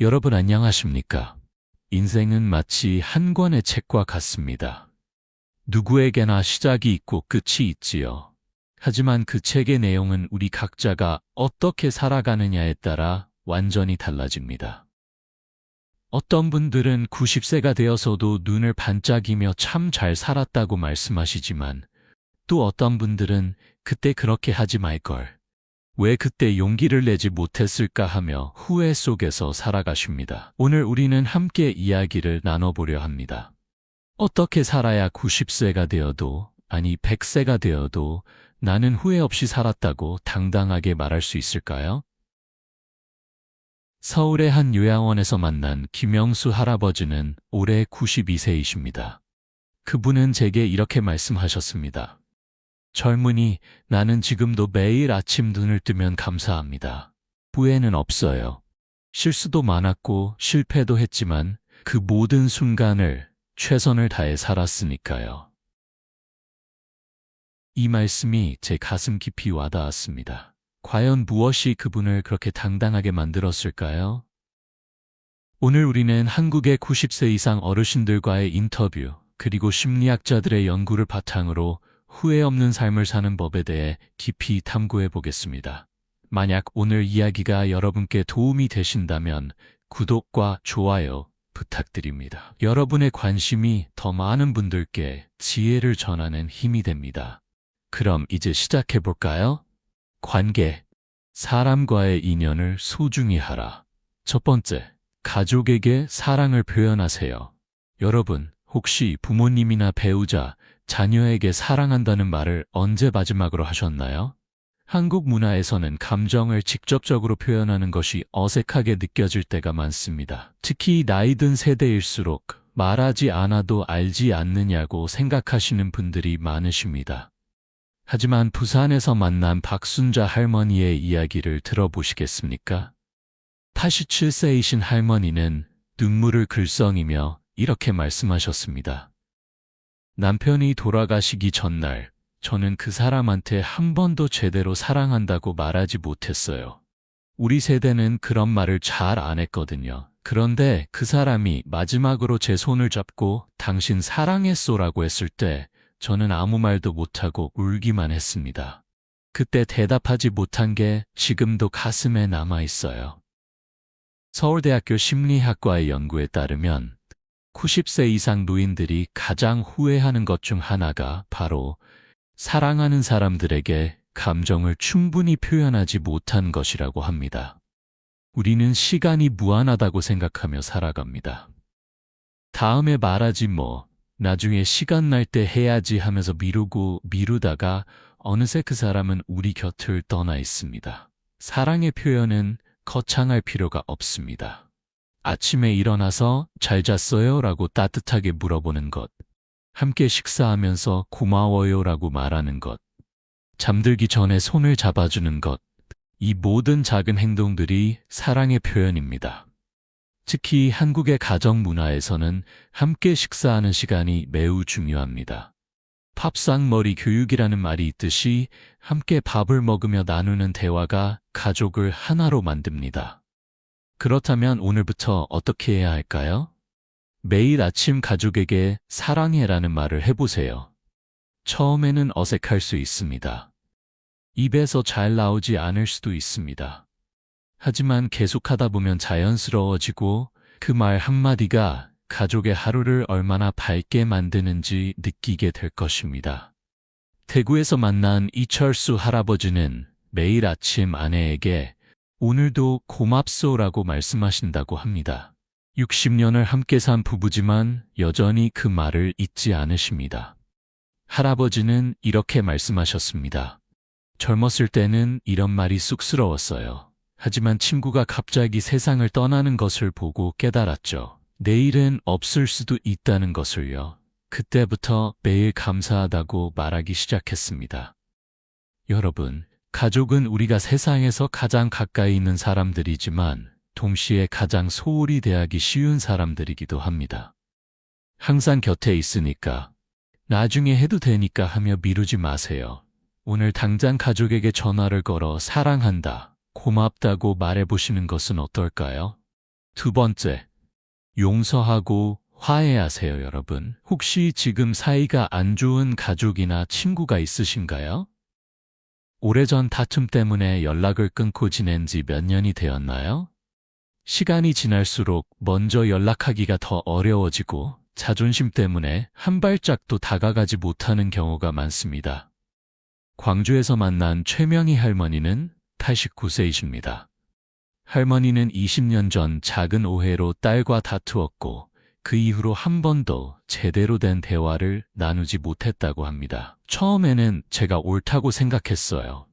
여러분 안녕하십니까? 인생은 마치 한 권의 책과 같습니다. 누구에게나 시작이 있고 끝이 있지요. 하지만 그 책의 내용은 우리 각자가 어떻게 살아가느냐에 따라 완전히 달라집니다. 어떤 분들은 90세가 되어서도 눈을 반짝이며 참 잘 살았다고 말씀하시지만 또 어떤 분들은 그때 그렇게 하지 말걸. 왜 그때 용기를 내지 못했을까 하며 후회 속에서 살아가십니다. 오늘 우리는 함께 이야기를 나눠보려 합니다. 어떻게 살아야 90세가 되어도, 아니 100세가 되어도 나는 후회 없이 살았다고 당당하게 말할 수 있을까요? 서울의 한 요양원에서 만난 김영수 할아버지는 올해 92세이십니다. 그분은 제게 이렇게 말씀하셨습니다. 젊은이, 나는 지금도 매일 아침 눈을 뜨면 감사합니다. 후회는 없어요. 실수도 많았고 실패도 했지만 그 모든 순간을 최선을 다해 살았으니까요. 이 말씀이 제 가슴 깊이 와닿았습니다. 과연 무엇이 그분을 그렇게 당당하게 만들었을까요? 오늘 우리는 한국의 90세 이상 어르신들과의 인터뷰, 그리고 심리학자들의 연구를 바탕으로 후회 없는 삶을 사는 법에 대해 깊이 탐구해 보겠습니다. 만약 오늘 이야기가 여러분께 도움이 되신다면 구독과 좋아요 부탁드립니다. 여러분의 관심이 더 많은 분들께 지혜를 전하는 힘이 됩니다. 그럼 이제 시작해 볼까요? 관계, 사람과의 인연을 소중히 하라. 첫 번째, 가족에게 사랑을 표현하세요. 여러분, 혹시 부모님이나 배우자, 자녀에게 사랑한다는 말을 언제 마지막으로 하셨나요? 한국 문화에서는 감정을 직접적으로 표현하는 것이 어색하게 느껴질 때가 많습니다. 특히 나이 든 세대일수록 말하지 않아도 알지 않느냐고 생각하시는 분들이 많으십니다. 하지만 부산에서 만난 박순자 할머니의 이야기를 들어보시겠습니까? 87세이신 할머니는 눈물을 글썽이며 이렇게 말씀하셨습니다. 남편이 돌아가시기 전날 저는 그 사람한테 한 번도 제대로 사랑한다고 말하지 못했어요. 우리 세대는 그런 말을 잘 안 했거든요. 그런데 그 사람이 마지막으로 제 손을 잡고 당신 사랑했소라고 했을 때 저는 아무 말도 못하고 울기만 했습니다. 그때 대답하지 못한 게 지금도 가슴에 남아 있어요. 서울대학교 심리학과의 연구에 따르면 90세 이상 노인들이 가장 후회하는 것 중 하나가 바로 사랑하는 사람들에게 감정을 충분히 표현하지 못한 것이라고 합니다. 우리는 시간이 무한하다고 생각하며 살아갑니다. 다음에 말하지 뭐, 나중에 시간 날 때 해야지 하면서 미루고 미루다가 어느새 그 사람은 우리 곁을 떠나 있습니다. 사랑의 표현은 거창할 필요가 없습니다. 아침에 일어나서 잘 잤어요? 라고 따뜻하게 물어보는 것, 함께 식사하면서 고마워요 라고 말하는 것, 잠들기 전에 손을 잡아주는 것, 이 모든 작은 행동들이 사랑의 표현입니다. 특히 한국의 가정 문화에서는 함께 식사하는 시간이 매우 중요합니다. 밥상머리 교육이라는 말이 있듯이 함께 밥을 먹으며 나누는 대화가 가족을 하나로 만듭니다. 그렇다면 오늘부터 어떻게 해야 할까요? 매일 아침 가족에게 사랑해라는 말을 해보세요. 처음에는 어색할 수 있습니다. 입에서 잘 나오지 않을 수도 있습니다. 하지만 계속하다 보면 자연스러워지고 그 말 한마디가 가족의 하루를 얼마나 밝게 만드는지 느끼게 될 것입니다. 대구에서 만난 이철수 할아버지는 매일 아침 아내에게 오늘도 고맙소라고 말씀하신다고 합니다. 60년을 함께 산 부부지만 여전히 그 말을 잊지 않으십니다. 할아버지는 이렇게 말씀하셨습니다. 젊었을 때는 이런 말이 쑥스러웠어요. 하지만 친구가 갑자기 세상을 떠나는 것을 보고 깨달았죠. 내일은 없을 수도 있다는 것을요. 그때부터 매일 감사하다고 말하기 시작했습니다. 여러분, 가족은 우리가 세상에서 가장 가까이 있는 사람들이지만 동시에 가장 소홀히 대하기 쉬운 사람들이기도 합니다. 항상 곁에 있으니까, 나중에 해도 되니까 하며 미루지 마세요. 오늘 당장 가족에게 전화를 걸어 사랑한다, 고맙다고 말해보시는 것은 어떨까요? 두 번째, 용서하고 화해하세요, 여러분. 혹시 지금 사이가 안 좋은 가족이나 친구가 있으신가요? 오래전 다툼 때문에 연락을 끊고 지낸 지 몇 년이 되었나요? 시간이 지날수록 먼저 연락하기가 더 어려워지고 자존심 때문에 한 발짝도 다가가지 못하는 경우가 많습니다. 광주에서 만난 최명희 할머니는 89세이십니다. 할머니는 20년 전 작은 오해로 딸과 다투었고 그 이후로 한 번도 제대로 된 대화를 나누지 못했다고 합니다. 처음에는 제가 옳다고 생각했어요.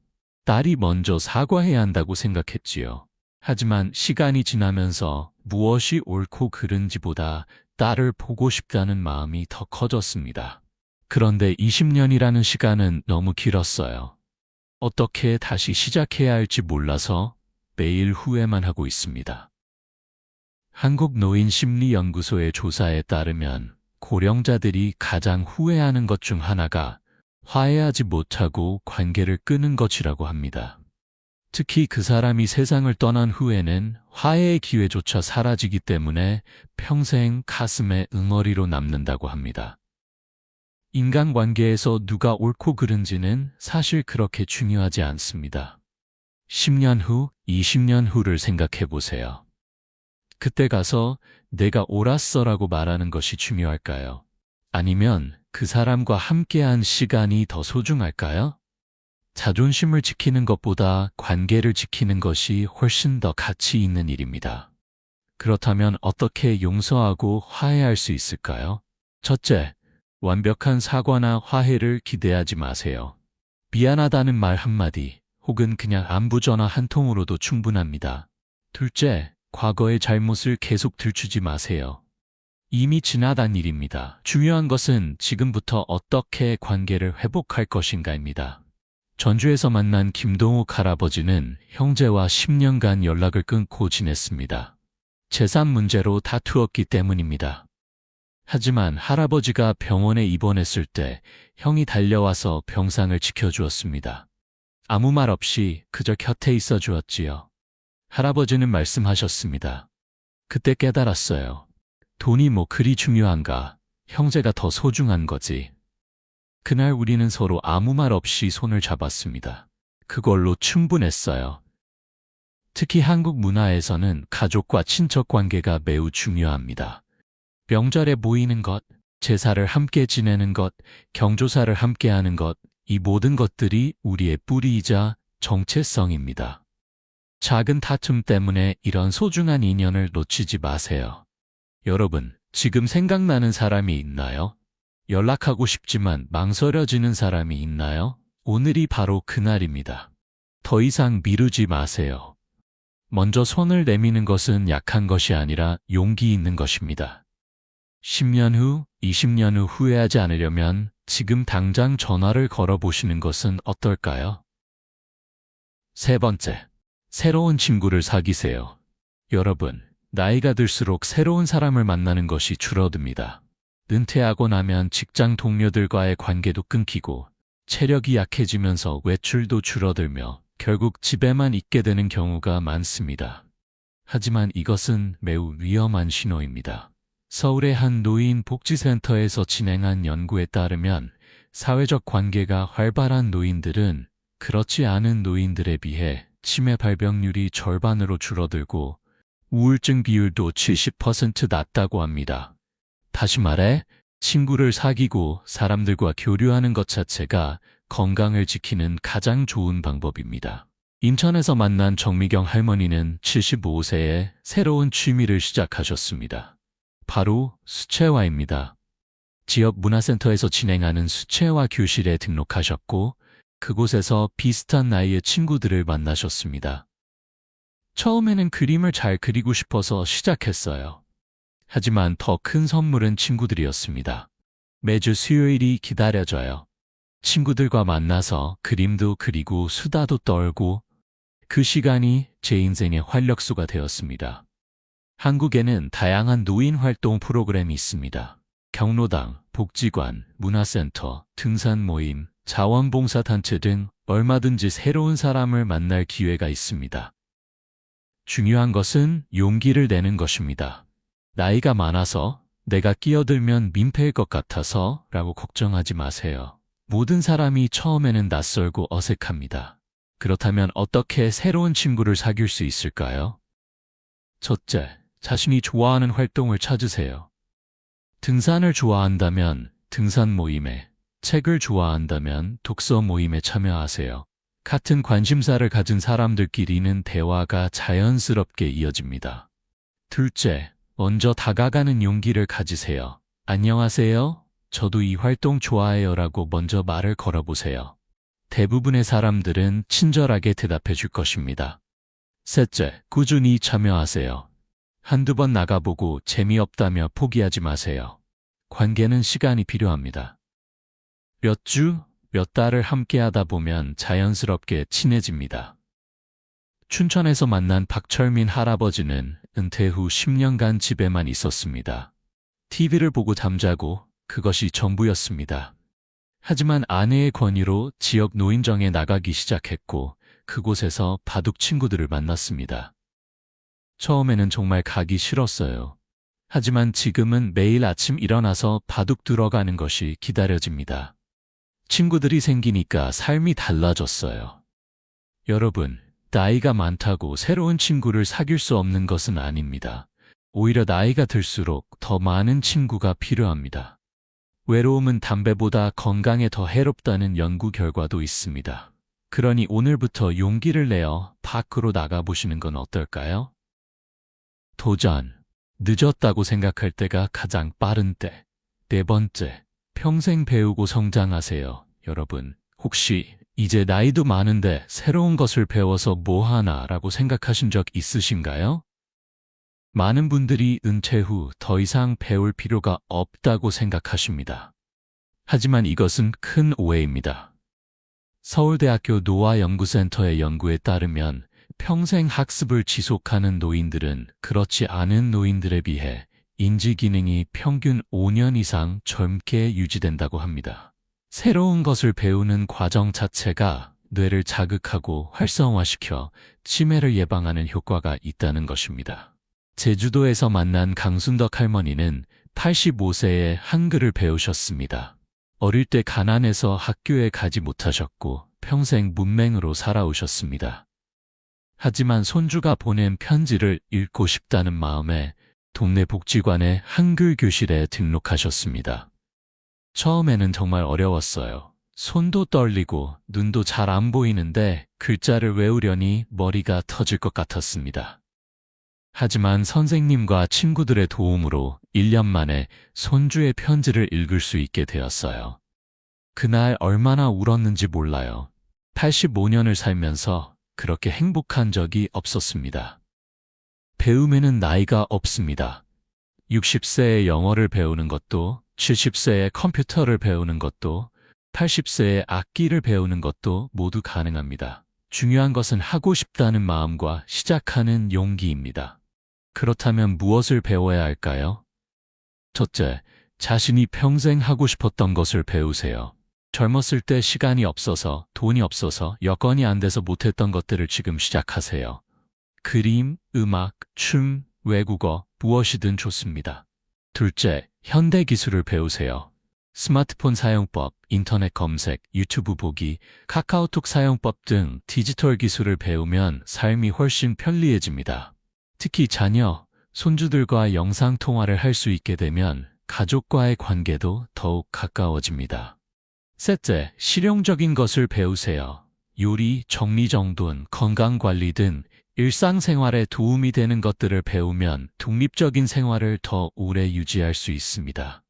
딸이 먼저 사과해야 한다고 생각했지요. 하지만 시간이 지나면서 무엇이 옳고 그른지보다 딸을 보고 싶다는 마음이 더 커졌습니다. 그런데 20년이라는 시간은 너무 길었어요. 어떻게 다시 시작해야 할지 몰라서 매일 후회만 하고 있습니다. 한국노인심리연구소의 조사에 따르면 고령자들이 가장 후회하는 것 중 하나가 화해하지 못하고 관계를 끊은 것이라고 합니다. 특히 그 사람이 세상을 떠난 후에는 화해의 기회조차 사라지기 때문에 평생 가슴에 응어리로 남는다고 합니다. 인간관계에서 누가 옳고 그른지는 사실 그렇게 중요하지 않습니다. 10년 후, 20년 후를 생각해 보세요. 그때 가서 내가 옳았어라고 말하는 것이 중요할까요? 아니면 그 사람과 함께한 시간이 더 소중할까요? 자존심을 지키는 것보다 관계를 지키는 것이 훨씬 더 가치 있는 일입니다. 그렇다면 어떻게 용서하고 화해할 수 있을까요? 첫째, 완벽한 사과나 화해를 기대하지 마세요. 미안하다는 말 한마디, 혹은 그냥 안부 전화 한 통으로도 충분합니다. 둘째, 과거의 잘못을 계속 들추지 마세요. 이미 지나간 일입니다. 중요한 것은 지금부터 어떻게 관계를 회복할 것인가입니다. 전주에서 만난 김동욱 할아버지는 형제와 10년간 연락을 끊고 지냈습니다. 재산 문제로 다투었기 때문입니다. 하지만 할아버지가 병원에 입원했을 때 형이 달려와서 병상을 지켜주었습니다. 아무 말 없이 그저 곁에 있어 주었지요. 할아버지는 말씀하셨습니다. 그때 깨달았어요. 돈이 뭐 그리 중요한가? 형제가 더 소중한 거지. 그날 우리는 서로 아무 말 없이 손을 잡았습니다. 그걸로 충분했어요. 특히 한국 문화에서는 가족과 친척 관계가 매우 중요합니다. 명절에 모이는 것, 제사를 함께 지내는 것, 경조사를 함께 하는 것, 이 모든 것들이 우리의 뿌리이자 정체성입니다. 작은 다툼 때문에 이런 소중한 인연을 놓치지 마세요. 여러분, 지금 생각나는 사람이 있나요? 연락하고 싶지만 망설여지는 사람이 있나요? 오늘이 바로 그날입니다. 더 이상 미루지 마세요. 먼저 손을 내미는 것은 약한 것이 아니라 용기 있는 것입니다. 10년 후, 20년 후 후회하지 않으려면 지금 당장 전화를 걸어보시는 것은 어떨까요? 세 번째, 새로운 친구를 사귀세요. 여러분, 나이가 들수록 새로운 사람을 만나는 것이 줄어듭니다. 은퇴하고 나면 직장 동료들과의 관계도 끊기고 체력이 약해지면서 외출도 줄어들며 결국 집에만 있게 되는 경우가 많습니다. 하지만 이것은 매우 위험한 신호입니다. 서울의 한 노인 복지센터에서 진행한 연구에 따르면 사회적 관계가 활발한 노인들은 그렇지 않은 노인들에 비해 치매 발병률이 절반으로 줄어들고 우울증 비율도 70% 낮다고 합니다. 다시 말해 친구를 사귀고 사람들과 교류하는 것 자체가 건강을 지키는 가장 좋은 방법입니다. 인천에서 만난 정미경 할머니는 75세에 새로운 취미를 시작하셨습니다. 바로 수채화입니다. 지역 문화센터에서 진행하는 수채화 교실에 등록하셨고 그곳에서 비슷한 나이의 친구들을 만나셨습니다. 처음에는 그림을 잘 그리고 싶어서 시작했어요. 하지만 더 큰 선물은 친구들이었습니다. 매주 수요일이 기다려져요. 친구들과 만나서 그림도 그리고 수다도 떨고 그 시간이 제 인생의 활력소가 되었습니다. 한국에는 다양한 노인 활동 프로그램이 있습니다. 경로당, 복지관, 문화센터, 등산 모임, 자원봉사단체 등 얼마든지 새로운 사람을 만날 기회가 있습니다. 중요한 것은 용기를 내는 것입니다. 나이가 많아서 내가 끼어들면 민폐일 것 같아서 라고 걱정하지 마세요. 모든 사람이 처음에는 낯설고 어색합니다. 그렇다면 어떻게 새로운 친구를 사귈 수 있을까요? 첫째, 자신이 좋아하는 활동을 찾으세요. 등산을 좋아한다면 등산 모임에, 책을 좋아한다면 독서 모임에 참여하세요. 같은 관심사를 가진 사람들끼리는 대화가 자연스럽게 이어집니다. 둘째, 먼저 다가가는 용기를 가지세요. 안녕하세요. 저도 이 활동 좋아해요 라고 먼저 말을 걸어보세요. 대부분의 사람들은 친절하게 대답해 줄 것입니다. 셋째, 꾸준히 참여하세요. 한두 번 나가보고 재미없다며 포기하지 마세요. 관계는 시간이 필요합니다. 몇 주, 몇 달을 함께 하다 보면 자연스럽게 친해집니다. 춘천에서 만난 박철민 할아버지는 은퇴 후 10년간 집에만 있었습니다. TV를 보고 잠자고 그것이 전부였습니다. 하지만 아내의 권유로 지역 노인정에 나가기 시작했고 그곳에서 바둑 친구들을 만났습니다. 처음에는 정말 가기 싫었어요. 하지만 지금은 매일 아침 일어나서 바둑 들어가는 것이 기다려집니다. 친구들이 생기니까 삶이 달라졌어요. 여러분, 나이가 많다고 새로운 친구를 사귈 수 없는 것은 아닙니다. 오히려 나이가 들수록 더 많은 친구가 필요합니다. 외로움은 담배보다 건강에 더 해롭다는 연구 결과도 있습니다. 그러니 오늘부터 용기를 내어 밖으로 나가보시는 건 어떨까요? 도전. 늦었다고 생각할 때가 가장 빠른 때. 네 번째, 평생 배우고 성장하세요. 여러분, 혹시 이제 나이도 많은데 새로운 것을 배워서 뭐하나 라고 생각하신 적 있으신가요? 많은 분들이 은퇴 후 더 이상 배울 필요가 없다고 생각하십니다. 하지만 이것은 큰 오해입니다. 서울대학교 노화연구센터의 연구에 따르면 평생 학습을 지속하는 노인들은 그렇지 않은 노인들에 비해 인지 기능이 평균 5년 이상 젊게 유지된다고 합니다. 새로운 것을 배우는 과정 자체가 뇌를 자극하고 활성화시켜 치매를 예방하는 효과가 있다는 것입니다. 제주도에서 만난 강순덕 할머니는 85세에 한글을 배우셨습니다. 어릴 때 가난해서 학교에 가지 못하셨고 평생 문맹으로 살아오셨습니다. 하지만 손주가 보낸 편지를 읽고 싶다는 마음에 동네 복지관의 한글 교실에 등록하셨습니다. 처음에는 정말 어려웠어요. 손도 떨리고 눈도 잘 안 보이는데 글자를 외우려니 머리가 터질 것 같았습니다. 하지만 선생님과 친구들의 도움으로 1년 만에 손주의 편지를 읽을 수 있게 되었어요. 그날 얼마나 울었는지 몰라요. 85년을 살면서 그렇게 행복한 적이 없었습니다. 배움에는 나이가 없습니다. 60세에 영어를 배우는 것도, 70세에 컴퓨터를 배우는 것도, 80세에 악기를 배우는 것도 모두 가능합니다. 중요한 것은 하고 싶다는 마음과 시작하는 용기입니다. 그렇다면 무엇을 배워야 할까요? 첫째, 자신이 평생 하고 싶었던 것을 배우세요. 젊었을 때 시간이 없어서, 돈이 없어서, 여건이 안 돼서 못했던 것들을 지금 시작하세요. 그림, 음악, 춤, 외국어, 무엇이든 좋습니다. 둘째, 현대 기술을 배우세요. 스마트폰 사용법, 인터넷 검색, 유튜브 보기, 카카오톡 사용법 등 디지털 기술을 배우면 삶이 훨씬 편리해집니다. 특히 자녀, 손주들과 영상통화를 할 수 있게 되면 가족과의 관계도 더욱 가까워집니다. 셋째, 실용적인 것을 배우세요. 요리, 정리정돈, 건강관리 등 일상생활에 도움이 되는 것들을 배우면 독립적인 생활을 더 오래 유지할 수 있습니다.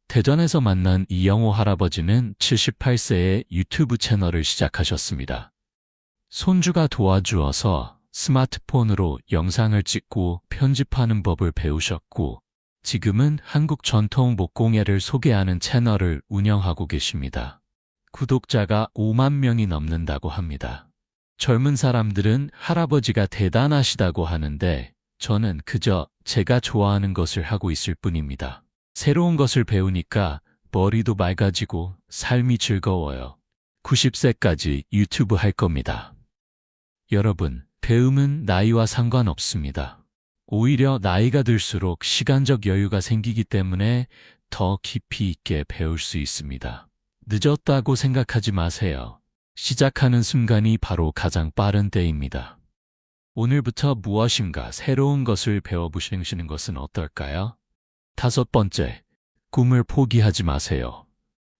대전에서 만난 이영호 할아버지는 78세에 유튜브 채널을 시작하셨습니다. 손주가 도와주어서 스마트폰으로 영상을 찍고 편집하는 법을 배우셨고 지금은 한국 전통 목공예를 소개하는 채널을 운영하고 계십니다. 구독자가 5만 명이 넘는다고 합니다. 젊은 사람들은 할아버지가 대단하시다고 하는데 저는 그저 제가 좋아하는 것을 하고 있을 뿐입니다. 새로운 것을 배우니까 머리도 맑아지고 삶이 즐거워요. 90세까지 유튜브 할 겁니다. 여러분, 배움은 나이와 상관없습니다. 오히려 나이가 들수록 시간적 여유가 생기기 때문에 더 깊이 있게 배울 수 있습니다. 늦었다고 생각하지 마세요. 시작하는 순간이 바로 가장 빠른 때입니다. 오늘부터 무엇인가 새로운 것을 배워보시는 것은 어떨까요? 5번째, 꿈을 포기하지 마세요.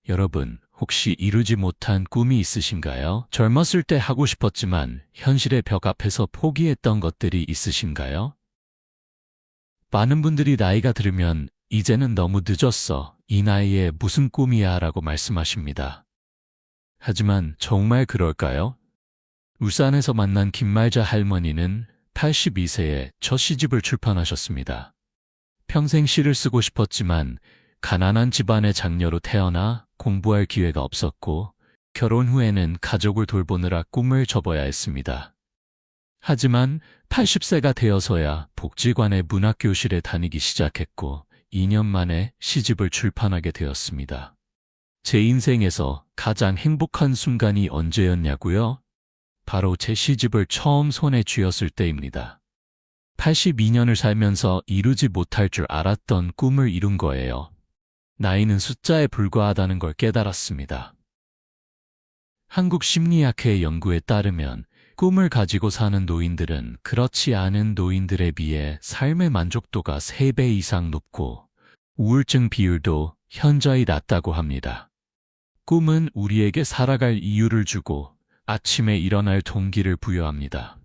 여러분, 혹시 이루지 못한 꿈이 있으신가요? 젊었을 때 하고 싶었지만 현실의 벽 앞에서 포기했던 것들이 있으신가요? 많은 분들이 나이가 들으면 이제는 너무 늦었어. 이 나이에 무슨 꿈이야 라고 말씀하십니다. 하지만 정말 그럴까요? 울산에서 만난 김말자 할머니는 82세에 첫 시집을 출판하셨습니다. 평생 시를 쓰고 싶었지만 가난한 집안의 장녀로 태어나 공부할 기회가 없었고 결혼 후에는 가족을 돌보느라 꿈을 접어야 했습니다. 하지만 80세가 되어서야 복지관의 문학교실에 다니기 시작했고 2년 만에 시집을 출판하게 되었습니다. 제 인생에서 가장 행복한 순간이 언제였냐고요? 바로 제 시집을 처음 손에 쥐었을 때입니다. 82년을 살면서 이루지 못할 줄 알았던 꿈을 이룬 거예요. 나이는 숫자에 불과하다는 걸 깨달았습니다. 한국심리학회 연구에 따르면 꿈을 가지고 사는 노인들은 그렇지 않은 노인들에 비해 삶의 만족도가 3배 이상 높고 우울증 비율도 현저히 낮다고 합니다. 꿈은 우리에게 살아갈 이유를 주고 아침에 일어날 동기를 부여합니다.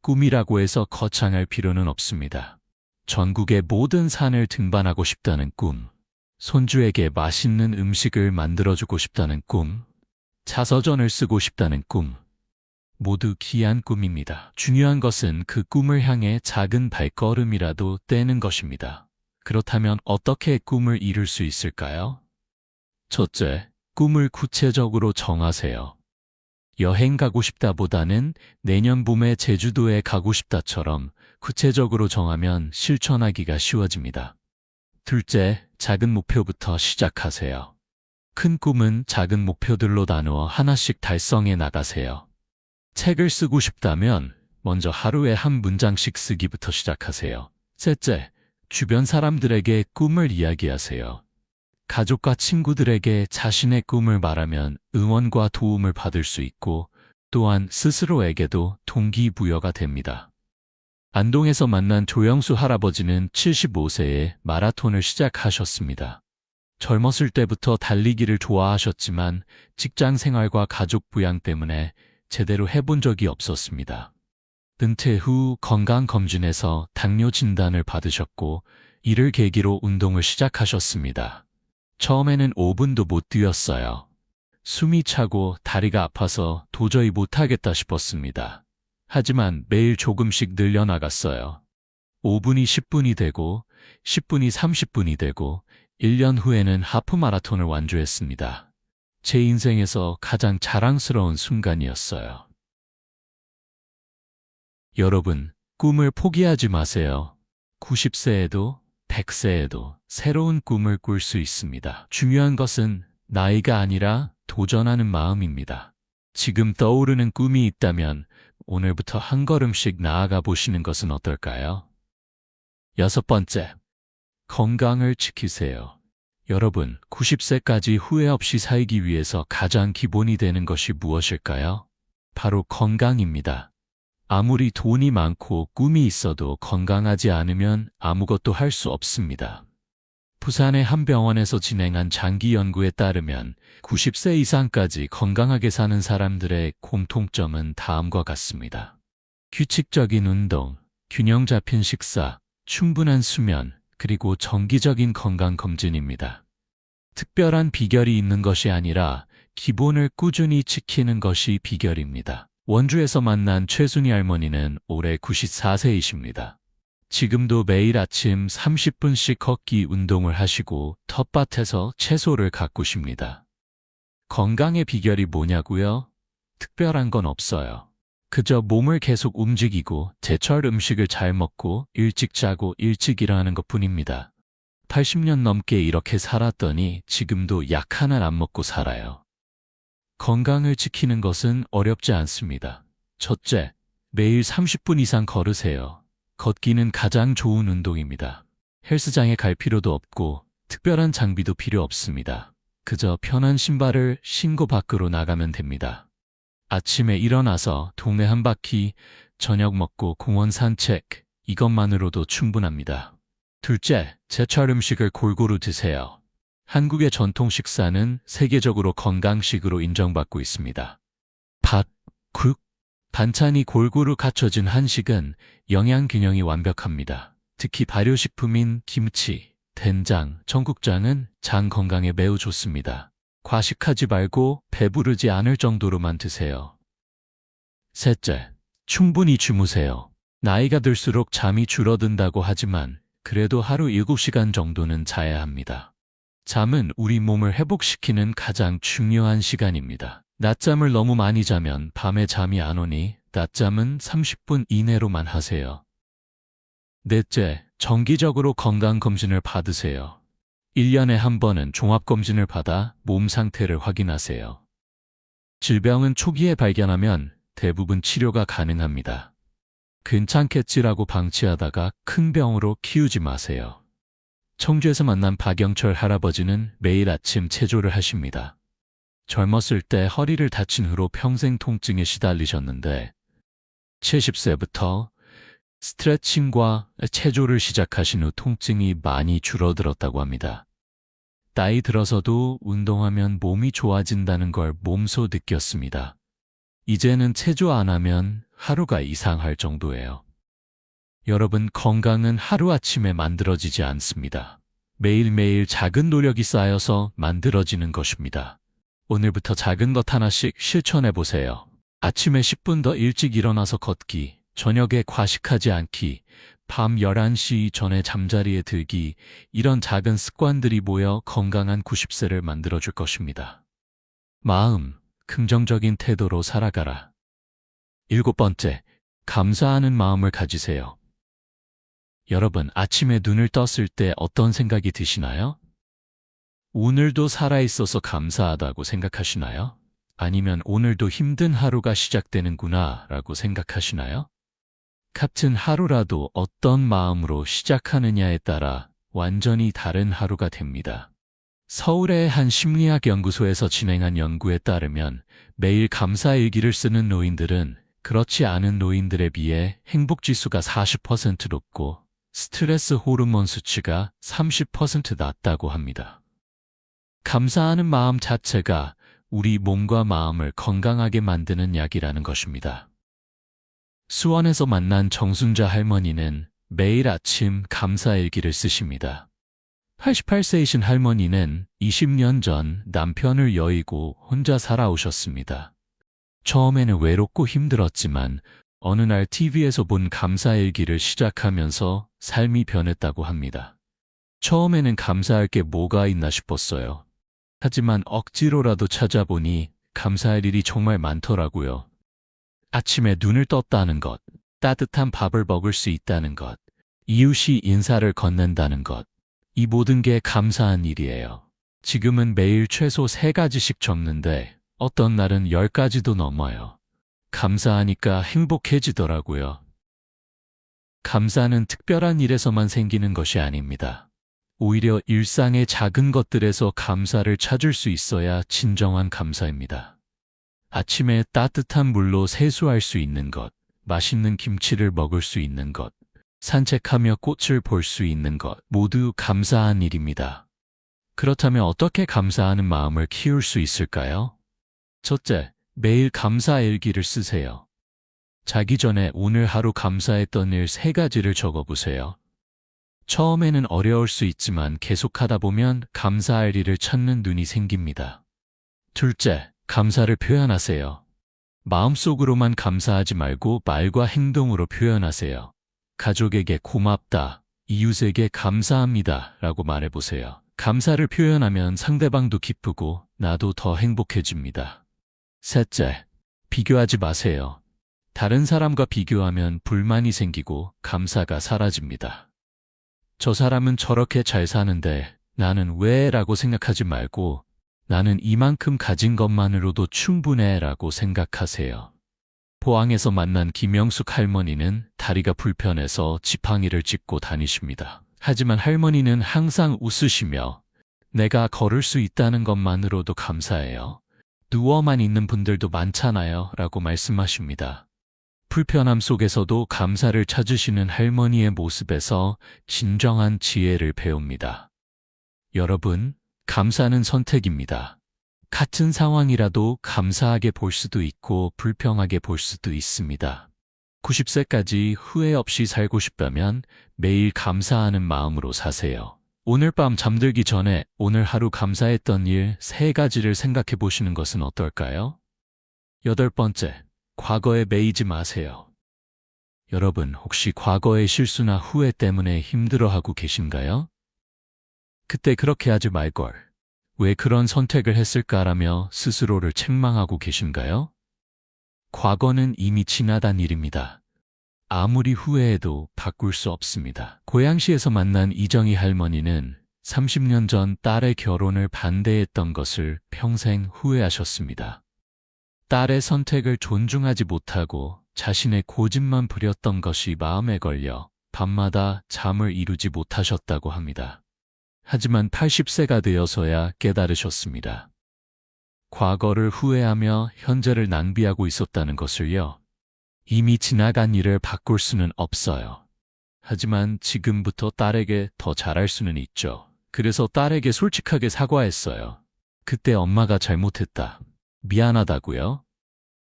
꿈이라고 해서 거창할 필요는 없습니다. 전국의 모든 산을 등반하고 싶다는 꿈, 손주에게 맛있는 음식을 만들어주고 싶다는 꿈, 자서전을 쓰고 싶다는 꿈, 모두 귀한 꿈입니다. 중요한 것은 그 꿈을 향해 작은 발걸음이라도 떼는 것입니다. 그렇다면 어떻게 꿈을 이룰 수 있을까요? 첫째, 꿈을 구체적으로 정하세요. 여행 가고 싶다보다는 내년 봄에 제주도에 가고 싶다처럼 구체적으로 정하면 실천하기가 쉬워집니다. 둘째, 작은 목표부터 시작하세요. 큰 꿈은 작은 목표들로 나누어 하나씩 달성해 나가세요. 책을 쓰고 싶다면 먼저 하루에 한 문장씩 쓰기부터 시작하세요. 셋째, 주변 사람들에게 꿈을 이야기하세요. 가족과 친구들에게 자신의 꿈을 말하면 응원과 도움을 받을 수 있고 또한 스스로에게도 동기부여가 됩니다. 안동에서 만난 조영수 할아버지는 75세에 마라톤을 시작하셨습니다. 젊었을 때부터 달리기를 좋아하셨지만 직장 생활과 가족 부양 때문에 제대로 해본 적이 없었습니다. 은퇴 후 건강검진에서 당뇨 진단을 받으셨고 이를 계기로 운동을 시작하셨습니다. 처음에는 5분도 못 뛰었어요. 숨이 차고 다리가 아파서 도저히 못하겠다 싶었습니다. 하지만 매일 조금씩 늘려나갔어요. 5분이 10분이 되고 10분이 30분이 되고 1년 후에는 하프 마라톤을 완주했습니다. 제 인생에서 가장 자랑스러운 순간이었어요. 여러분, 꿈을 포기하지 마세요. 90세에도 100세에도 새로운 꿈을 꿀 수 있습니다. 중요한 것은 나이가 아니라 도전하는 마음입니다. 지금 떠오르는 꿈이 있다면 오늘부터 한 걸음씩 나아가 보시는 것은 어떨까요? 6번째, 건강을 지키세요. 여러분, 90세까지 후회 없이 살기 위해서 가장 기본이 되는 것이 무엇일까요? 바로 건강입니다. 아무리 돈이 많고 꿈이 있어도 건강하지 않으면 아무것도 할 수 없습니다. 부산의 한 병원에서 진행한 장기 연구에 따르면 90세 이상까지 건강하게 사는 사람들의 공통점은 다음과 같습니다. 규칙적인 운동, 균형 잡힌 식사, 충분한 수면, 그리고 정기적인 건강검진입니다. 특별한 비결이 있는 것이 아니라 기본을 꾸준히 지키는 것이 비결입니다. 원주에서 만난 최순희 할머니는 올해 94세이십니다. 지금도 매일 아침 30분씩 걷기 운동을 하시고 텃밭에서 채소를 가꾸십니다. 건강의 비결이 뭐냐고요? 특별한 건 없어요. 그저 몸을 계속 움직이고 제철 음식을 잘 먹고 일찍 자고 일찍 일어나는 것뿐입니다. 80년 넘게 이렇게 살았더니 지금도 약 하나 안 먹고 살아요. 건강을 지키는 것은 어렵지 않습니다. 첫째, 매일 30분 이상 걸으세요. 걷기는 가장 좋은 운동입니다. 헬스장에 갈 필요도 없고 특별한 장비도 필요 없습니다. 그저 편한 신발을 신고 밖으로 나가면 됩니다. 아침에 일어나서 동네 한 바퀴, 저녁 먹고 공원 산책, 이것만으로도 충분합니다. 둘째, 제철 음식을 골고루 드세요. 한국의 전통 식사는 세계적으로 건강식으로 인정받고 있습니다. 밥, 국, 반찬이 골고루 갖춰진 한식은 영양 균형이 완벽합니다. 특히 발효식품인 김치, 된장, 청국장은 장 건강에 매우 좋습니다. 과식하지 말고 배부르지 않을 정도로만 드세요. 셋째, 충분히 주무세요. 나이가 들수록 잠이 줄어든다고 하지만 그래도 하루 7시간 정도는 자야 합니다. 잠은 우리 몸을 회복시키는 가장 중요한 시간입니다. 낮잠을 너무 많이 자면 밤에 잠이 안 오니 낮잠은 30분 이내로만 하세요. 넷째, 정기적으로 건강검진을 받으세요. 1년에 한 번은 종합검진을 받아 몸 상태를 확인하세요. 질병은 초기에 발견하면 대부분 치료가 가능합니다. 괜찮겠지라고 방치하다가 큰 병으로 키우지 마세요. 청주에서 만난 박영철 할아버지는 매일 아침 체조를 하십니다. 젊었을 때 허리를 다친 후로 평생 통증에 시달리셨는데 70세부터 스트레칭과 체조를 시작하신 후 통증이 많이 줄어들었다고 합니다. 나이 들어서도 운동하면 몸이 좋아진다는 걸 몸소 느꼈습니다. 이제는 체조 안 하면 하루가 이상할 정도예요. 여러분, 건강은 하루아침에 만들어지지 않습니다. 매일매일 작은 노력이 쌓여서 만들어지는 것입니다. 오늘부터 작은 것 하나씩 실천해 보세요. 아침에 10분 더 일찍 일어나서 걷기, 저녁에 과식하지 않기, 밤 11시 전에 잠자리에 들기, 이런 작은 습관들이 모여 건강한 90세를 만들어줄 것입니다. 마음, 긍정적인 태도로 살아가라. 7번째, 감사하는 마음을 가지세요. 여러분, 아침에 눈을 떴을 때 어떤 생각이 드시나요? 오늘도 살아있어서 감사하다고 생각하시나요? 아니면 오늘도 힘든 하루가 시작되는구나 라고 생각하시나요? 같은 하루라도 어떤 마음으로 시작하느냐에 따라 완전히 다른 하루가 됩니다. 서울의 한 심리학 연구소에서 진행한 연구에 따르면 매일 감사일기를 쓰는 노인들은 그렇지 않은 노인들에 비해 행복지수가 40% 높고 스트레스 호르몬 수치가 30% 낮다고 합니다. 감사하는 마음 자체가 우리 몸과 마음을 건강하게 만드는 약이라는 것입니다. 수원에서 만난 정순자 할머니는 매일 아침 감사일기를 쓰십니다. 88세이신 할머니는 20년 전 남편을 여의고 혼자 살아오셨습니다. 처음에는 외롭고 힘들었지만 어느 날 TV에서 본 감사일기를 시작하면서 삶이 변했다고 합니다. 처음에는 감사할 게 뭐가 있나 싶었어요. 하지만 억지로라도 찾아보니 감사할 일이 정말 많더라고요. 아침에 눈을 떴다는 것, 따뜻한 밥을 먹을 수 있다는 것, 이웃이 인사를 건넨다는 것, 이 모든 게 감사한 일이에요. 지금은 매일 최소 3가지씩 적는데 어떤 날은 10가지도 넘어요. 감사하니까 행복해지더라고요. 감사는 특별한 일에서만 생기는 것이 아닙니다. 오히려 일상의 작은 것들에서 감사를 찾을 수 있어야 진정한 감사입니다. 아침에 따뜻한 물로 세수할 수 있는 것, 맛있는 김치를 먹을 수 있는 것, 산책하며 꽃을 볼 수 있는 것, 모두 감사한 일입니다. 그렇다면 어떻게 감사하는 마음을 키울 수 있을까요? 첫째, 매일 감사일기를 쓰세요. 자기 전에 오늘 하루 감사했던 일 3가지를 적어보세요. 처음에는 어려울 수 있지만 계속하다 보면 감사할 일을 찾는 눈이 생깁니다. 둘째, 감사를 표현하세요. 마음속으로만 감사하지 말고 말과 행동으로 표현하세요. 가족에게 고맙다, 이웃에게 감사합니다 라고 말해보세요. 감사를 표현하면 상대방도 기쁘고 나도 더 행복해집니다. 셋째, 비교하지 마세요. 다른 사람과 비교하면 불만이 생기고 감사가 사라집니다. 저 사람은 저렇게 잘 사는데 나는 왜? 라고 생각하지 말고 나는 이만큼 가진 것만으로도 충분해 라고 생각하세요. 포항에서 만난 김영숙 할머니는 다리가 불편해서 지팡이를 짚고 다니십니다. 하지만 할머니는 항상 웃으시며 내가 걸을 수 있다는 것만으로도 감사해요. 누워만 있는 분들도 많잖아요. 라고 말씀하십니다. 불편함 속에서도 감사를 찾으시는 할머니의 모습에서 진정한 지혜를 배웁니다. 여러분, 감사는 선택입니다. 같은 상황이라도 감사하게 볼 수도 있고 불평하게 볼 수도 있습니다. 90세까지 후회 없이 살고 싶다면 매일 감사하는 마음으로 사세요. 오늘 밤 잠들기 전에 오늘 하루 감사했던 일 3가지를 생각해 보시는 것은 어떨까요? 8번째, 과거에 매이지 마세요. 여러분, 혹시 과거의 실수나 후회 때문에 힘들어하고 계신가요? 그때 그렇게 하지 말걸. 왜 그런 선택을 했을까라며 스스로를 책망하고 계신가요? 과거는 이미 지나간 일입니다. 아무리 후회해도 바꿀 수 없습니다. 고양시에서 만난 이정희 할머니는 30년 전 딸의 결혼을 반대했던 것을 평생 후회하셨습니다. 딸의 선택을 존중하지 못하고 자신의 고집만 부렸던 것이 마음에 걸려 밤마다 잠을 이루지 못하셨다고 합니다. 하지만 80세가 되어서야 깨달으셨습니다. 과거를 후회하며 현재를 낭비하고 있었다는 것을요. 이미 지나간 일을 바꿀 수는 없어요. 하지만 지금부터 딸에게 더 잘할 수는 있죠. 그래서 딸에게 솔직하게 사과했어요. 그때 엄마가 잘못했다. 미안하다고요?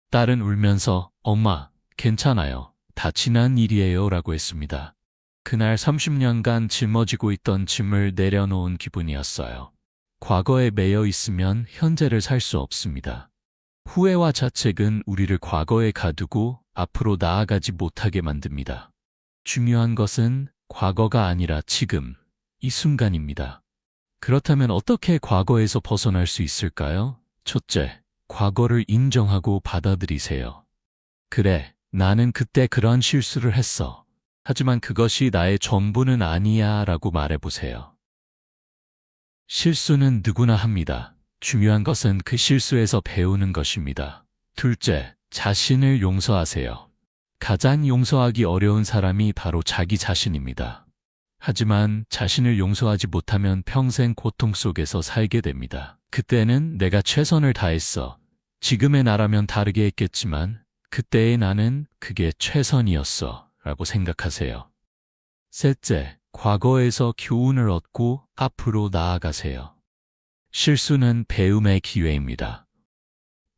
딸은 울면서 엄마, 괜찮아요. 다 지난 일이에요. 라고 했습니다. 그날 30년간 짊어지고 있던 짐을 내려놓은 기분이었어요. 과거에 매여 있으면 현재를 살 수 없습니다. 후회와 자책은 우리를 과거에 가두고 앞으로 나아가지 못하게 만듭니다. 중요한 것은 과거가 아니라 지금, 이 순간입니다. 그렇다면 어떻게 과거에서 벗어날 수 있을까요? 첫째, 과거를 인정하고 받아들이세요. 그래, 나는 그때 그런 실수를 했어. 하지만 그것이 나의 전부는 아니야 라고 말해보세요. 실수는 누구나 합니다. 중요한 것은 그 실수에서 배우는 것입니다. 둘째, 자신을 용서하세요. 가장 용서하기 어려운 사람이 바로 자기 자신입니다. 하지만 자신을 용서하지 못하면 평생 고통 속에서 살게 됩니다. 그때는 내가 최선을 다했어. 지금의 나라면 다르게 했겠지만 그때의 나는 그게 최선이었어. 라고 생각하세요. 셋째, 과거에서 교훈을 얻고 앞으로 나아가세요. 실수는 배움의 기회입니다.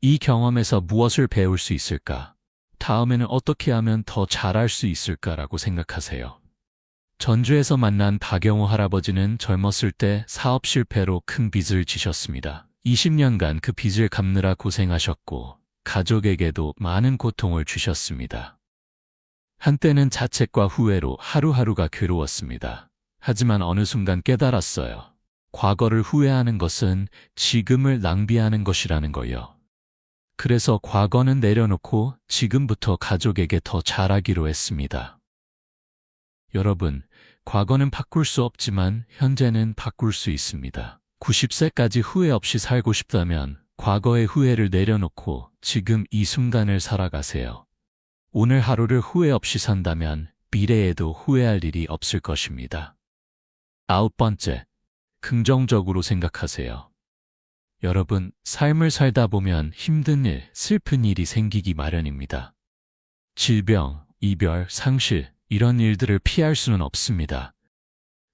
이 경험에서 무엇을 배울 수 있을까? 다음에는 어떻게 하면 더 잘할 수 있을까라고 생각하세요. 전주에서 만난 박영호 할아버지는 젊었을 때 사업 실패로 큰 빚을 지셨습니다. 20년간 그 빚을 갚느라 고생하셨고 가족에게도 많은 고통을 주셨습니다. 한때는 자책과 후회로 하루하루가 괴로웠습니다. 하지만 어느 순간 깨달았어요. 과거를 후회하는 것은 지금을 낭비하는 것이라는 거요. 그래서 과거는 내려놓고 지금부터 가족에게 더 잘하기로 했습니다. 여러분, 과거는 바꿀 수 없지만 현재는 바꿀 수 있습니다. 90세까지 후회 없이 살고 싶다면 과거의 후회를 내려놓고 지금 이 순간을 살아가세요. 오늘 하루를 후회 없이 산다면 미래에도 후회할 일이 없을 것입니다. 9번째, 긍정적으로 생각하세요. 여러분, 삶을 살다 보면 힘든 일, 슬픈 일이 생기기 마련입니다. 질병, 이별, 상실, 이런 일들을 피할 수는 없습니다.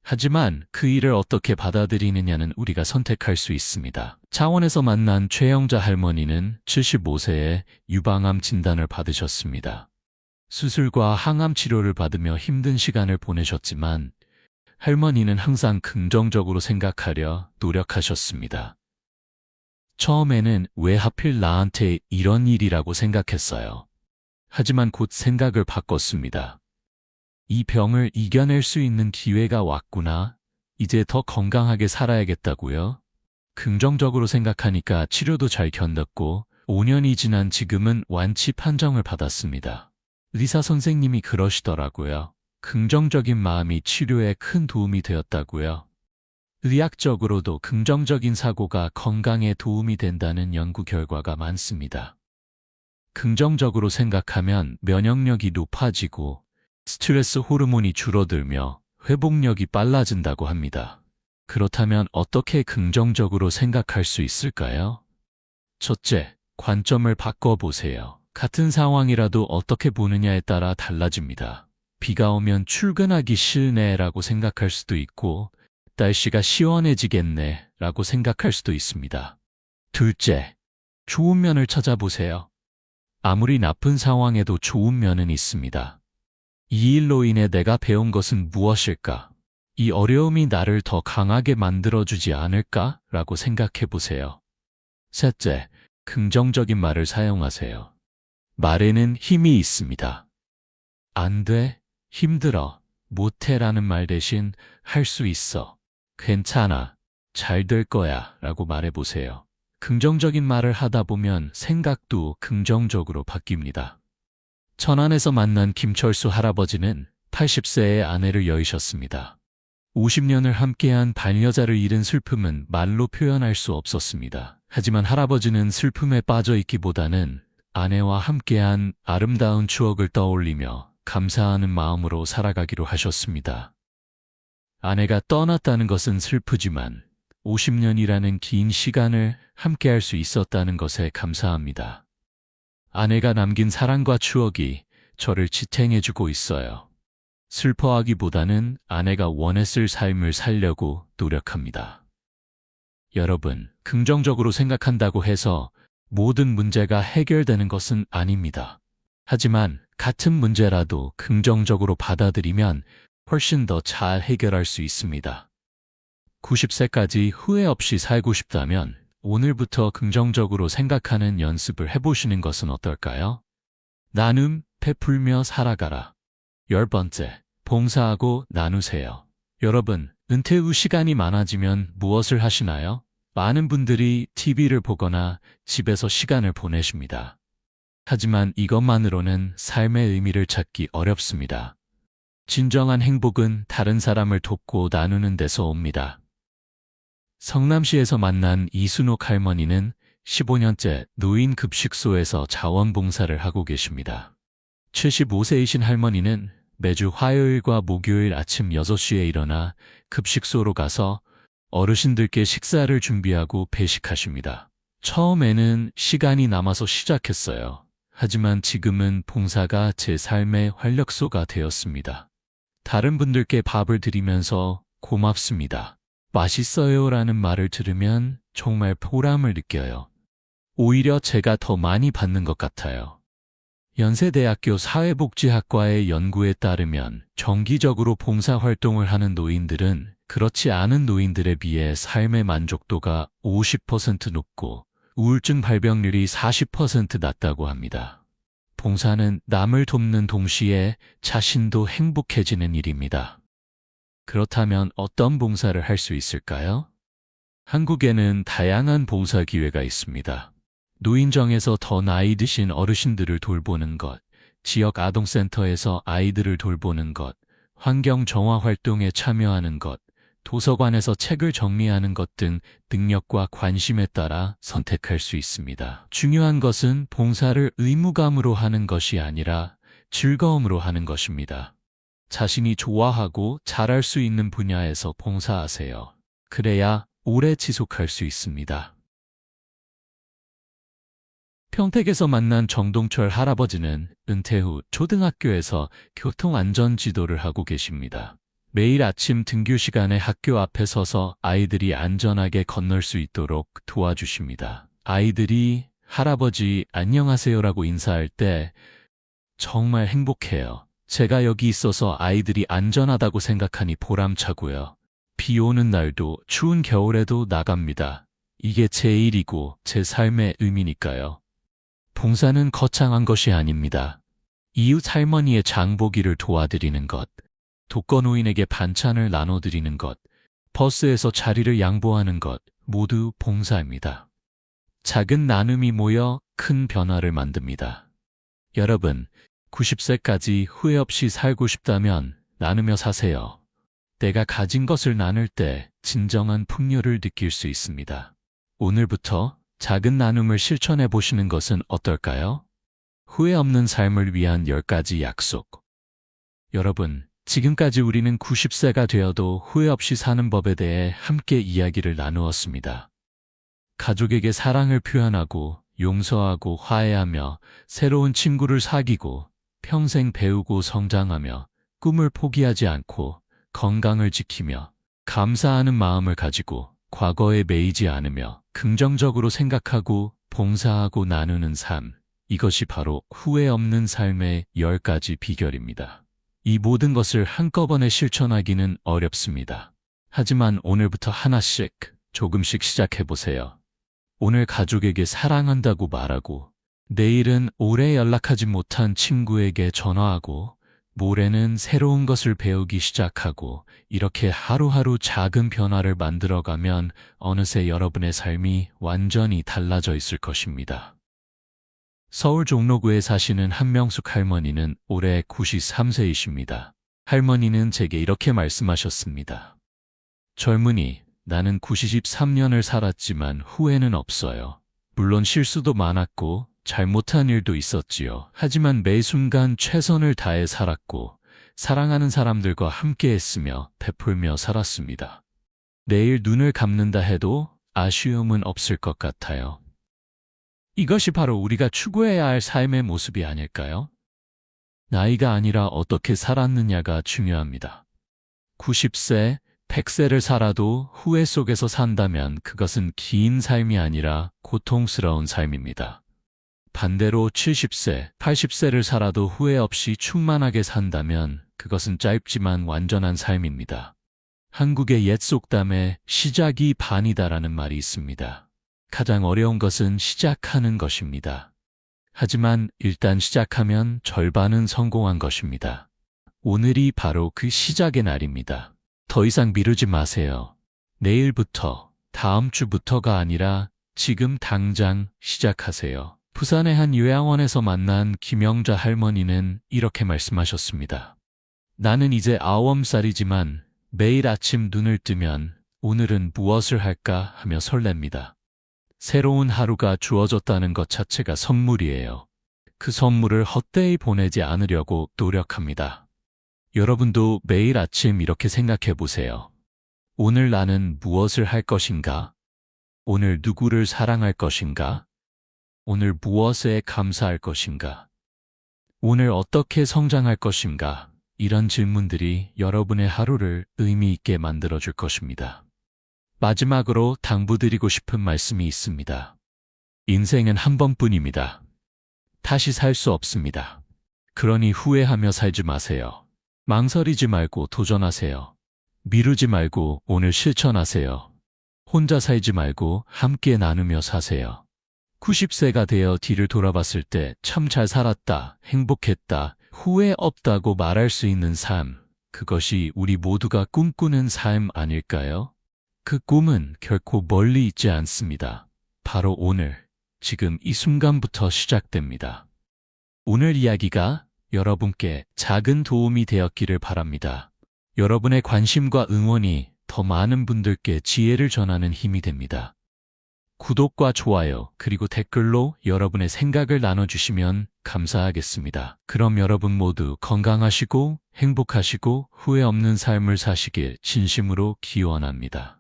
하지만 그 일을 어떻게 받아들이느냐는 우리가 선택할 수 있습니다. 창원에서 만난 최영자 할머니는 75세에 유방암 진단을 받으셨습니다. 수술과 항암 치료를 받으며 힘든 시간을 보내셨지만 할머니는 항상 긍정적으로 생각하려 노력하셨습니다. 처음에는 왜 하필 나한테 이런 일이라고 생각했어요. 하지만 곧 생각을 바꿨습니다. 이 병을 이겨낼 수 있는 기회가 왔구나. 이제 더 건강하게 살아야겠다고요. 긍정적으로 생각하니까 치료도 잘 견뎠고 5년이 지난 지금은 완치 판정을 받았습니다. 의사 선생님이 그러시더라고요. 긍정적인 마음이 치료에 큰 도움이 되었다고요. 의학적으로도 긍정적인 사고가 건강에 도움이 된다는 연구 결과가 많습니다. 긍정적으로 생각하면 면역력이 높아지고 스트레스 호르몬이 줄어들며 회복력이 빨라진다고 합니다. 그렇다면 어떻게 긍정적으로 생각할 수 있을까요? 첫째, 관점을 바꿔보세요. 같은 상황이라도 어떻게 보느냐에 따라 달라집니다. 비가 오면 출근하기 싫네 라고 생각할 수도 있고, 날씨가 시원해지겠네 라고 생각할 수도 있습니다. 둘째, 좋은 면을 찾아보세요. 아무리 나쁜 상황에도 좋은 면은 있습니다. 이 일로 인해 내가 배운 것은 무엇일까? 이 어려움이 나를 더 강하게 만들어주지 않을까? 라고 생각해 보세요. 셋째, 긍정적인 말을 사용하세요. 말에는 힘이 있습니다. 안 돼, 힘들어, 못해 라는 말 대신 할 수 있어, 괜찮아, 잘 될 거야 라고 말해보세요. 긍정적인 말을 하다 보면 생각도 긍정적으로 바뀝니다. 천안에서 만난 김철수 할아버지는 80세의 아내를 여의셨습니다. 50년을 함께한 반려자를 잃은 슬픔은 말로 표현할 수 없었습니다. 하지만 할아버지는 슬픔에 빠져 있기보다는 아내와 함께한 아름다운 추억을 떠올리며 감사하는 마음으로 살아가기로 하셨습니다. 아내가 떠났다는 것은 슬프지만 50년이라는 긴 시간을 함께할 수 있었다는 것에 감사합니다. 아내가 남긴 사랑과 추억이 저를 지탱해주고 있어요. 슬퍼하기보다는 아내가 원했을 삶을 살려고 노력합니다. 여러분, 긍정적으로 생각한다고 해서 모든 문제가 해결되는 것은 아닙니다. 하지만 같은 문제라도 긍정적으로 받아들이면 훨씬 더 잘 해결할 수 있습니다. 90세까지 후회 없이 살고 싶다면 오늘부터 긍정적으로 생각하는 연습을 해보시는 것은 어떨까요? 나눔, 베풀며 살아가라. 10번째, 봉사하고 나누세요. 여러분, 은퇴 후 시간이 많아지면 무엇을 하시나요? 많은 분들이 TV를 보거나 집에서 시간을 보내십니다. 하지만 이것만으로는 삶의 의미를 찾기 어렵습니다. 진정한 행복은 다른 사람을 돕고 나누는 데서 옵니다. 성남시에서 만난 이순옥 할머니는 15년째 노인 급식소에서 자원봉사를 하고 계십니다. 75세이신 할머니는 매주 화요일과 목요일 아침 6시에 일어나 급식소로 가서 어르신들께 식사를 준비하고 배식하십니다. 처음에는 시간이 남아서 시작했어요. 하지만 지금은 봉사가 제 삶의 활력소가 되었습니다. 다른 분들께 밥을 드리면서 고맙습니다, 맛있어요 라는 말을 들으면 정말 보람을 느껴요. 오히려 제가 더 많이 받는 것 같아요. 연세대학교 사회복지학과의 연구에 따르면 정기적으로 봉사활동을 하는 노인들은 그렇지 않은 노인들에 비해 삶의 만족도가 50% 높고 우울증 발병률이 40% 낮다고 합니다. 봉사는 남을 돕는 동시에 자신도 행복해지는 일입니다. 그렇다면 어떤 봉사를 할 수 있을까요? 한국에는 다양한 봉사 기회가 있습니다. 노인정에서 더 나이 드신 어르신들을 돌보는 것, 지역 아동센터에서 아이들을 돌보는 것, 환경 정화 활동에 참여하는 것, 도서관에서 책을 정리하는 것 등 능력과 관심에 따라 선택할 수 있습니다. 중요한 것은 봉사를 의무감으로 하는 것이 아니라 즐거움으로 하는 것입니다. 자신이 좋아하고 잘할 수 있는 분야에서 봉사하세요. 그래야 오래 지속할 수 있습니다. 평택에서 만난 정동철 할아버지는 은퇴 후 초등학교에서 교통안전 지도를 하고 계십니다. 매일 아침 등교 시간에 학교 앞에 서서 아이들이 안전하게 건널 수 있도록 도와주십니다. 아이들이 할아버지 안녕하세요라고 인사할 때 정말 행복해요. 제가 여기 있어서 아이들이 안전하다고 생각하니 보람차고요. 비 오는 날도 추운 겨울에도 나갑니다. 이게 제 일이고 제 삶의 의미니까요. 봉사는 거창한 것이 아닙니다. 이웃 할머니의 장보기를 도와드리는 것, 독거노인에게 반찬을 나눠드리는 것, 버스에서 자리를 양보하는 것 모두 봉사입니다. 작은 나눔이 모여 큰 변화를 만듭니다. 여러분, 90세까지 후회 없이 살고 싶다면 나누며 사세요. 내가 가진 것을 나눌 때 진정한 풍요를 느낄 수 있습니다. 오늘부터 작은 나눔을 실천해 보시는 것은 어떨까요? 후회 없는 삶을 위한 10가지 약속. 여러분, 지금까지 우리는 90세가 되어도 후회 없이 사는 법에 대해 함께 이야기를 나누었습니다. 가족에게 사랑을 표현하고 용서하고 화해하며 새로운 친구를 사귀고 평생 배우고 성장하며 꿈을 포기하지 않고 건강을 지키며 감사하는 마음을 가지고 과거에 매이지 않으며 긍정적으로 생각하고 봉사하고 나누는 삶. 이것이 바로 후회 없는 삶의 10가지 비결입니다. 이 모든 것을 한꺼번에 실천하기는 어렵습니다. 하지만 오늘부터 하나씩 조금씩 시작해보세요. 오늘 가족에게 사랑한다고 말하고, 내일은 오래 연락하지 못한 친구에게 전화하고, 모레는 새로운 것을 배우기 시작하고, 이렇게 하루하루 작은 변화를 만들어가면 어느새 여러분의 삶이 완전히 달라져 있을 것입니다. 서울 종로구에 사시는 한명숙 할머니는 올해 93세이십니다. 할머니는 제게 이렇게 말씀하셨습니다. 젊은이, 나는 93년을 살았지만 후회는 없어요. 물론 실수도 많았고 잘못한 일도 있었지요. 하지만 매 순간 최선을 다해 살았고 사랑하는 사람들과 함께 했으며 베풀며 살았습니다. 내일 눈을 감는다 해도 아쉬움은 없을 것 같아요. 이것이 바로 우리가 추구해야 할 삶의 모습이 아닐까요? 나이가 아니라 어떻게 살았느냐가 중요합니다. 90세, 100세를 살아도 후회 속에서 산다면 그것은 긴 삶이 아니라 고통스러운 삶입니다. 반대로 70세, 80세를 살아도 후회 없이 충만하게 산다면 그것은 짧지만 완전한 삶입니다. 한국의 옛 속담에 시작이 반이다라는 말이 있습니다. 가장 어려운 것은 시작하는 것입니다. 하지만 일단 시작하면 절반은 성공한 것입니다. 오늘이 바로 그 시작의 날입니다. 더 이상 미루지 마세요. 내일부터, 다음 주부터가 아니라 지금 당장 시작하세요. 부산의 한 요양원에서 만난 김영자 할머니는 이렇게 말씀하셨습니다. 나는 이제 9살이지만 매일 아침 눈을 뜨면 오늘은 무엇을 할까 하며 설렙니다. 새로운 하루가 주어졌다는 것 자체가 선물이에요. 그 선물을 헛되이 보내지 않으려고 노력합니다. 여러분도 매일 아침 이렇게 생각해 보세요. 오늘 나는 무엇을 할 것인가? 오늘 누구를 사랑할 것인가? 오늘 무엇에 감사할 것인가? 오늘 어떻게 성장할 것인가? 이런 질문들이 여러분의 하루를 의미 있게 만들어줄 것입니다. 마지막으로 당부드리고 싶은 말씀이 있습니다. 인생은 한 번뿐입니다. 다시 살 수 없습니다. 그러니 후회하며 살지 마세요. 망설이지 말고 도전하세요. 미루지 말고 오늘 실천하세요. 혼자 살지 말고 함께 나누며 사세요. 90세가 되어 뒤를 돌아봤을 때 참 잘 살았다, 행복했다, 후회 없다고 말할 수 있는 삶, 그것이 우리 모두가 꿈꾸는 삶 아닐까요? 그 꿈은 결코 멀리 있지 않습니다. 바로 오늘, 지금 이 순간부터 시작됩니다. 오늘 이야기가 여러분께 작은 도움이 되었기를 바랍니다. 여러분의 관심과 응원이 더 많은 분들께 지혜를 전하는 힘이 됩니다. 구독과 좋아요 그리고 댓글로 여러분의 생각을 나눠주시면 감사하겠습니다. 그럼 여러분 모두 건강하시고 행복하시고 후회 없는 삶을 사시길 진심으로 기원합니다.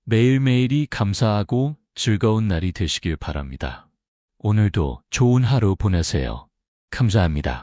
매일매일이 감사하고 즐거운 날이 되시길 바랍니다. 오늘도 좋은 하루 보내세요. 감사합니다.